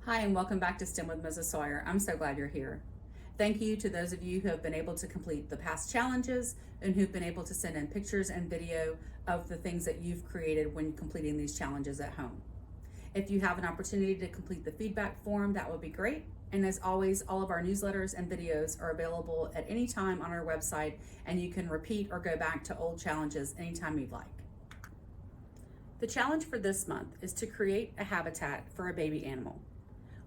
Hi, and welcome back to STEM with Mrs. Sawyer. I'm so glad you're here. Thank you to those of you who have been able to complete the past challenges and who've been able to send in pictures and video of the things that you've created when completing these challenges at home. If you have an opportunity to complete the feedback form, that would be great. And as always, all of our newsletters and videos are available at any time on our website, and you can repeat or go back to old challenges anytime you'd like. The challenge for this month is to create a habitat for a baby animal.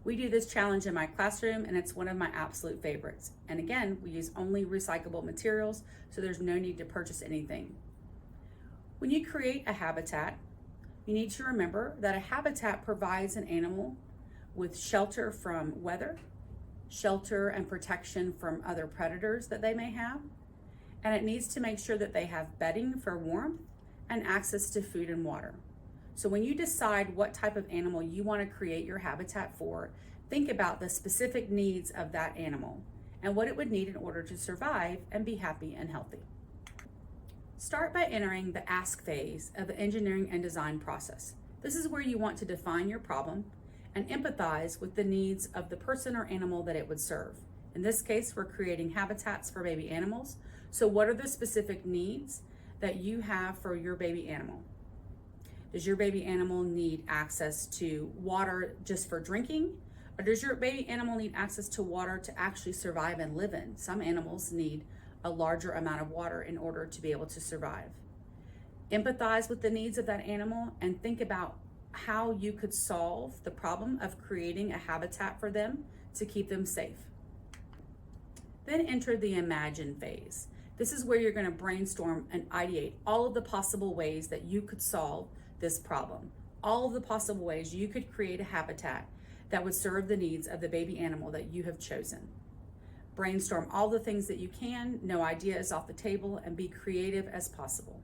We do this challenge in my classroom, and it's one of my absolute favorites. And again, we use only recyclable materials, so there's no need to purchase anything. When you create a habitat, you need to remember that a habitat provides an animal with shelter from weather, shelter and protection from other predators that they may have, and it needs to make sure that they have bedding for warmth and access to food and water. So when you decide what type of animal you want to create your habitat for, think about the specific needs of that animal and what it would need in order to survive and be happy and healthy. Start by entering the ask phase of the engineering and design process. This is where you want to define your problem and empathize with the needs of the person or animal that it would serve. In this case, we're creating habitats for baby animals. So what are the specific needs that you have for your baby animal? Does your baby animal need access to water just for drinking? Or does your baby animal need access to water to actually survive and live in? Some animals need a larger amount of water in order to be able to survive. Empathize with the needs of that animal and think about how you could solve the problem of creating a habitat for them to keep them safe. Then enter the imagine phase. This is where you're going to brainstorm and ideate all of the possible ways that you could solve this problem. All of the possible ways you could create a habitat that would serve the needs of the baby animal that you have chosen. Brainstorm all the things that you can, no idea is off the table, and be creative as possible.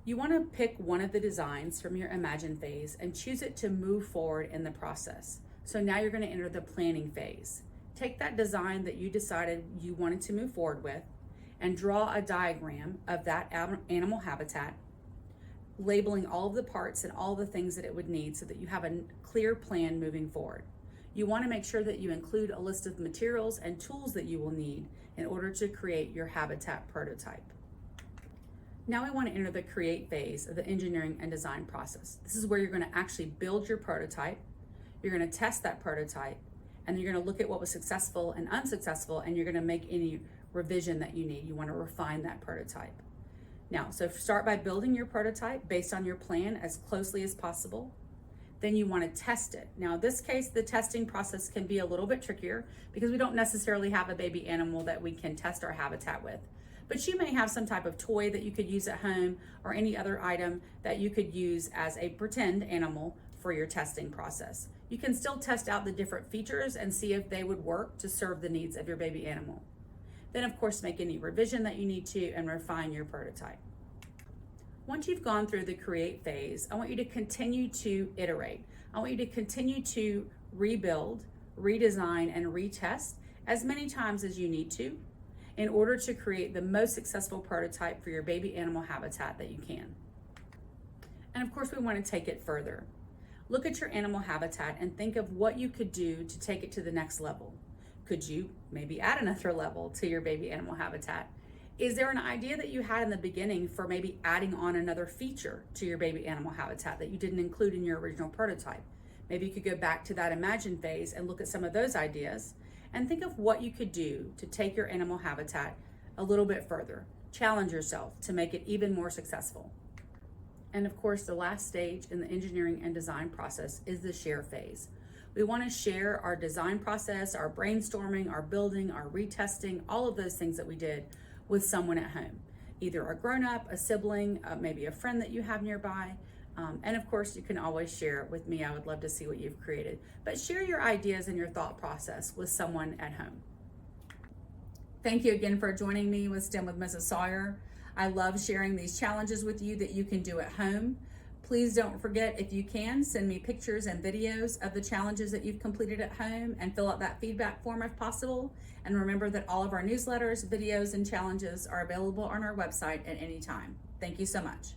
You want to pick one of the designs from your imagine phase and choose it to move forward in the process. So now you're going to enter the planning phase. Take that design that you decided you wanted to move forward with and draw a diagram of that animal habitat, labeling all of the parts and all the things that it would need so that you have a clear plan moving forward. You want to make sure that you include a list of materials and tools that you will need in order to create your habitat prototype. Now we want to enter the create phase of the engineering and design process. This is where you're going to actually build your prototype. You're going to test that prototype, and you're going to look at what was successful and unsuccessful, and you're going to make any revision that you need. You want to refine that prototype. Now, so start by building your prototype based on your plan as closely as possible. Then you want to test it. Now, in this case, the testing process can be a little bit trickier because we don't necessarily have a baby animal that we can test our habitat with. But you may have some type of toy that you could use at home or any other item that you could use as a pretend animal for your testing process. You can still test out the different features and see if they would work to serve the needs of your baby animal. Then, of course, make any revision that you need to and refine your prototype. Once you've gone through the create phase, I want you to continue to iterate. I want you to continue to rebuild, redesign, and retest as many times as you need to in order to create the most successful prototype for your baby animal habitat that you can. And of course, we want to take it further. Look at your animal habitat and think of what you could do to take it to the next level. Could you maybe add another level to your baby animal habitat? Is there an idea that you had in the beginning for maybe adding on another feature to your baby animal habitat that you didn't include in your original prototype? Maybe you could go back to that imagine phase and look at some of those ideas and think of what you could do to take your animal habitat a little bit further. Challenge yourself to make it even more successful. And of course, the last stage in the engineering and design process is the share phase. We want to share our design process, our brainstorming, our building, our retesting, all of those things that we did with someone at home, either a grown-up, a sibling, maybe a friend that you have nearby. And of course, you can always share it with me. I would love to see what you've created. But share your ideas and your thought process with someone at home. Thank you again for joining me with STEM with Mrs. Sawyer. I love sharing these challenges with you that you can do at home. Please don't forget, if you can, send me pictures and videos of the challenges that you've completed at home and fill out that feedback form if possible. And remember that all of our newsletters, videos, and challenges are available on our website at any time. Thank you so much.